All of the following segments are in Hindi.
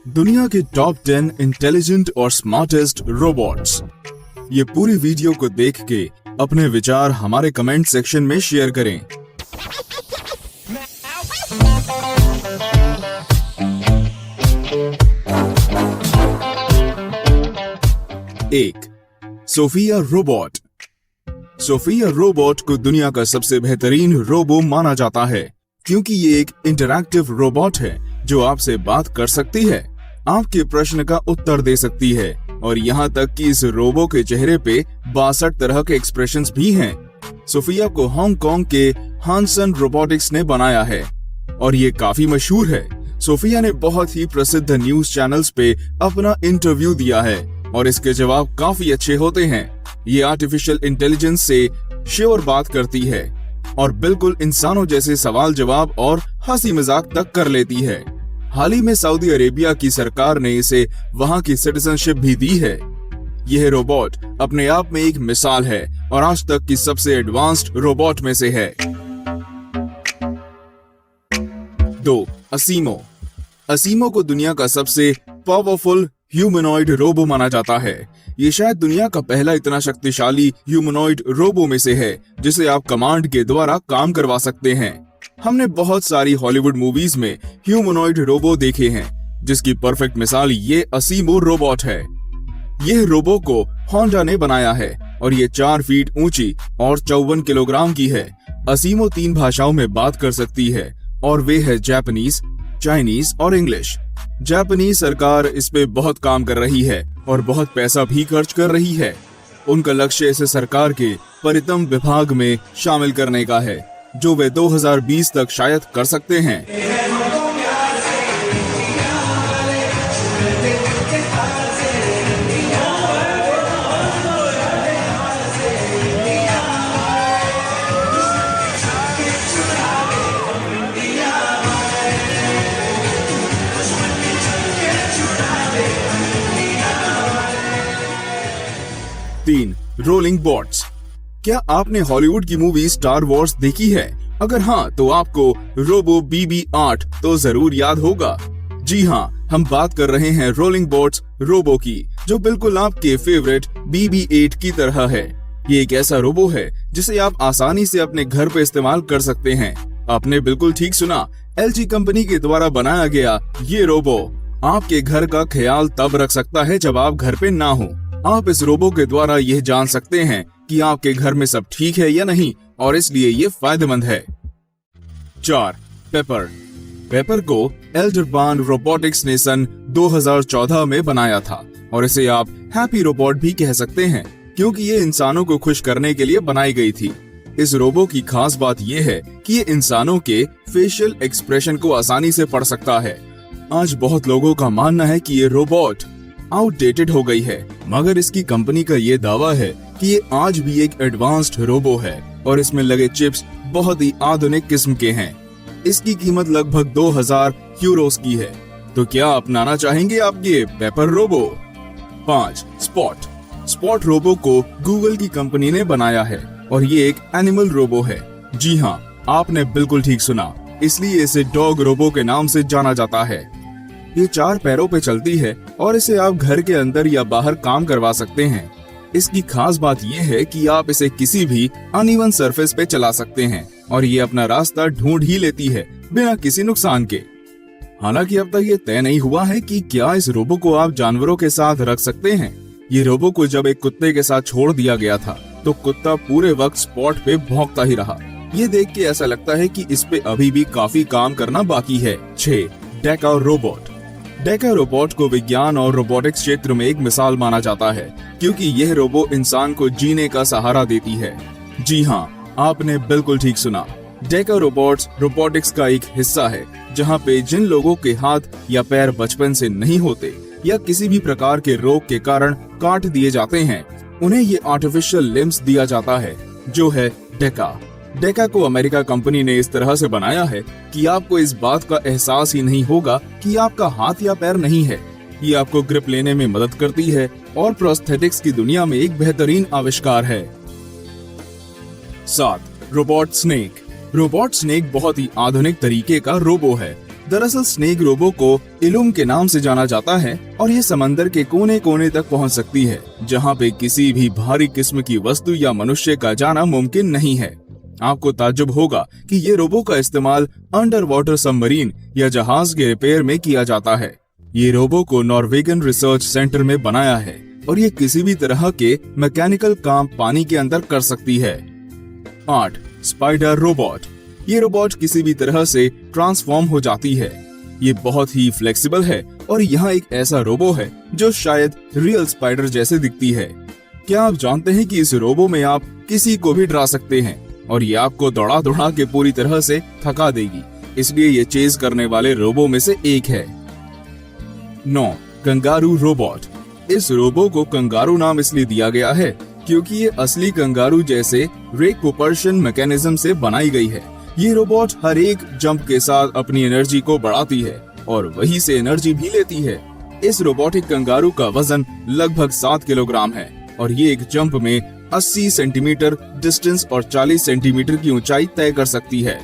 दुनिया के टॉप 10 इंटेलिजेंट और स्मार्टेस्ट रोबोट्स। ये पूरी वीडियो को देख के अपने विचार हमारे कमेंट सेक्शन में शेयर करें। एक, सोफिया रोबोट। सोफिया रोबोट को दुनिया का सबसे बेहतरीन रोबो माना जाता है क्योंकि ये एक इंटरैक्टिव रोबोट है जो आपसे बात कर सकती है, आपके प्रश्न का उत्तर दे सकती है और यहाँ तक कि इस रोबो के चेहरे पे 62 तरह के एक्सप्रेशंस भी हैं। सोफिया को हांगकांग के हानसन रोबोटिक्स ने बनाया है और ये काफी मशहूर है। सोफिया ने बहुत ही प्रसिद्ध न्यूज चैनल्स पे अपना इंटरव्यू दिया है और इसके जवाब काफी अच्छे होते हैं। ये आर्टिफिशियल इंटेलिजेंस से श्योर बात करती है और बिल्कुल इंसानों जैसे सवाल जवाब और हंसी मजाक तक कर लेती है। हाल ही में सऊदी अरेबिया की सरकार ने इसे वहां की सिटीजनशिप भी दी है। यह रोबोट अपने आप में एक मिसाल है और आज तक की सबसे एडवांस्ड रोबोट में से है। 2. असीमो। असीमो को दुनिया का सबसे पावरफुल ह्यूमनॉइड रोबो माना जाता है। ये शायद दुनिया का पहला इतना शक्तिशाली ह्यूमनॉइड रोबो में से है जिसे आप कमांड के द्वारा काम करवा सकते हैं। हमने बहुत सारी हॉलीवुड मूवीज में ह्यूमनॉइड रोबो देखे हैं जिसकी परफेक्ट मिसाल ये असीमो रोबोट है। यह रोबो को होंडा ने बनाया है और ये 4 फीट ऊंची और 54 किलोग्राम की है। असीमो 3 भाषाओं में बात कर सकती है और वे है जापानीज, चाइनीज और इंग्लिश। जापानीज सरकार इस पे बहुत काम कर रही है और बहुत पैसा भी खर्च कर रही है। उनका लक्ष्य इसे सरकार के परितम विभाग में शामिल करने का है जो वे 2020 तक शायद कर सकते हैं। तीन, रोलिंग बॉट्स। क्या आपने हॉलीवुड की मूवी स्टार वॉर्स देखी है? अगर हाँ तो आपको रोबो BB-8 तो जरूर याद होगा। जी हाँ, हम बात कर रहे हैं रोलिंग बॉट्स रोबो की जो बिल्कुल आपके फेवरेट BB-8 की तरह है। ये एक ऐसा रोबो है जिसे आप आसानी से अपने घर पे इस्तेमाल कर सकते हैं। आपने बिल्कुल ठीक सुना, LG कंपनी के द्वारा बनाया गया ये रोबो आपके घर का ख्याल तब रख सकता है जब आप घर पे ना हो। आप इस रोबो के द्वारा यह जान सकते हैं कि आपके घर में सब ठीक है या नहीं और इसलिए ये फायदेमंद है। 4. पेपर। पेपर को एल्डरबान रोबोटिक्स ने सन 2014 में बनाया था और इसे आप हैप्पी रोबोट भी कह सकते हैं क्योंकि ये इंसानों को खुश करने के लिए बनाई गई थी। इस रोबो की खास बात यह है कि ये इंसानों के फेशियल एक्सप्रेशन को आसानी से पढ़ सकता है। आज बहुत लोगों का मानना है कि ये रोबोट आउटडेटेड हो गई है, मगर इसकी कंपनी का ये दावा है कि ये आज भी एक एडवांस्ड रोबो है और इसमें लगे चिप्स बहुत ही आधुनिक किस्म के हैं। इसकी कीमत लगभग 2000 यूरोस की है। तो क्या अपनाना चाहेंगे आप ये Pepper robo? 5. Spot. Spot robo को गूगल की कंपनी ने बनाया है और ये एक एनिमल रोबो है। जी हाँ, आपने बिल्कुल ठीक सुना, इसलिए इसे डॉग रोबो के नाम से जाना जाता है। ये 4 पैरों पे चलती है और इसे आप घर के अंदर या बाहर काम करवा सकते हैं। इसकी खास बात यह है कि आप इसे किसी भी अनइवन सरफेस पे चला सकते हैं और ये अपना रास्ता ढूंढ ही लेती है बिना किसी नुकसान के। हालांकि अब तक ये तय नहीं हुआ है कि क्या इस रोबो को आप जानवरों के साथ रख सकते हैं। ये रोबो को जब एक कुत्ते के साथ छोड़ दिया गया था तो कुत्ता पूरे वक्त स्पॉट पे भौंकता ही रहा। ये देख के ऐसा लगता है कि इस पे अभी भी काफी काम करना बाकी है। 6. डेका रोबोट। डेका रोबोट को विज्ञान और रोबोटिक्स क्षेत्र में एक मिसाल माना जाता है क्योंकि यह रोबो इंसान को जीने का सहारा देती है। जी हाँ, आपने बिल्कुल ठीक सुना, डेका रोबोट्स रोबोटिक्स का एक हिस्सा है जहाँ पे जिन लोगों के हाथ या पैर बचपन से नहीं होते या किसी भी प्रकार के रोग के कारण काट दिए जाते हैं, उन्हें ये आर्टिफिशियल लिम्स दिया जाता है जो है डेका। डेका को अमेरिका कंपनी ने इस तरह से बनाया है कि आपको इस बात का एहसास ही नहीं होगा कि आपका हाथ या पैर नहीं है। ये आपको ग्रिप लेने में मदद करती है और प्रोस्थेटिक्स की दुनिया में एक बेहतरीन आविष्कार है। 7. Robot snake. रोबोट स्नेक बहुत ही आधुनिक तरीके का रोबो है दरअसल स्नेक रोबो को इलुम के नाम से जाना जाता है और ये समंदर के कोने कोने तक पहुंच सकती है, जहां पे किसी भी भारी किस्म की वस्तु या मनुष्य का जाना मुमकिन नहीं है। आपको ताज्जुब होगा कि ये रोबो का इस्तेमाल अंडर वाटर सबमरीन या जहाज के रिपेयर में किया जाता है। ये रोबो को नॉर्वेगन रिसर्च सेंटर में बनाया है और ये किसी भी तरह के मैकेनिकल काम पानी के अंदर कर सकती है। 8. Spider robot. ये रोबोट किसी भी तरह से ट्रांसफॉर्म हो जाती है। ये बहुत ही फ्लेक्सिबल है और यहाँ एक ऐसा रोबो है जो शायद रियल स्पाइडर जैसे दिखती है। क्या आप जानते हैं कि इस रोबो में आप किसी को भी डरा सकते हैं और ये आपको दौड़ा दौड़ा के पूरी तरह से थका देगी, इसलिए ये चेज करने वाले रोबो में से एक है। 9. Kangaroo robot. इस रोबो को कंगारू नाम इसलिए दिया गया है क्योंकि ये असली कंगारू जैसे रेक प्रोपल्शन मैकेनिज्म से बनाई गई है। ये रोबोट हर एक जंप के साथ अपनी एनर्जी को बढ़ाती है और वहीं से एनर्जी भी लेती है। इस रोबोटिक कंगारू का वजन लगभग 7 किलोग्राम है और ये एक जंप में 80 सेंटीमीटर डिस्टेंस और 40 सेंटीमीटर की ऊंचाई तय कर सकती है।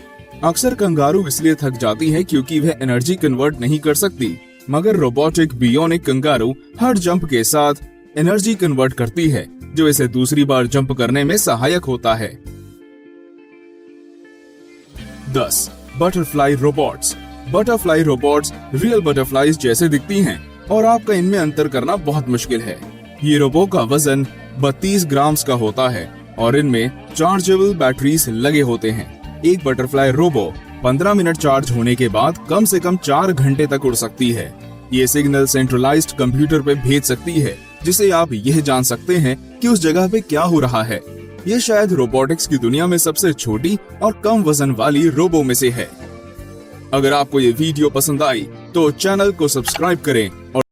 अक्सर कंगारू इसलिए थक जाती है क्योंकि वह एनर्जी कन्वर्ट नहीं कर सकती, मगर रोबोटिक बियोनिक कंगारू हर जंप के साथ एनर्जी कन्वर्ट करती है, जो इसे दूसरी बार जंप करने में सहायक होता है। 10. Butterfly robots. Butterfly robots real butterflies जैसे दिखती हैं और आपका इनमें अंतर करना बहुत मुश्किल है। ये रोबो का वजन 32 ग्राम्स का होता है और इनमें चार्जेबल बैटरीज लगे होते हैं। एक बटरफ्लाई रोबो 15 मिनट चार्ज होने के बाद कम से कम 4 घंटे तक उड़ सकती है। ये सिग्नल सेंट्रलाइज्ड कंप्यूटर पे भेज सकती है, जिसे आप यह जान सकते हैं कि उस जगह पे क्या हो रहा है। ये शायद रोबोटिक्स की दुनिया में सबसे छोटी और कम वजन वाली रोबो में से है। अगर आपको ये वीडियो पसंद आई तो चैनल को सब्सक्राइब करें और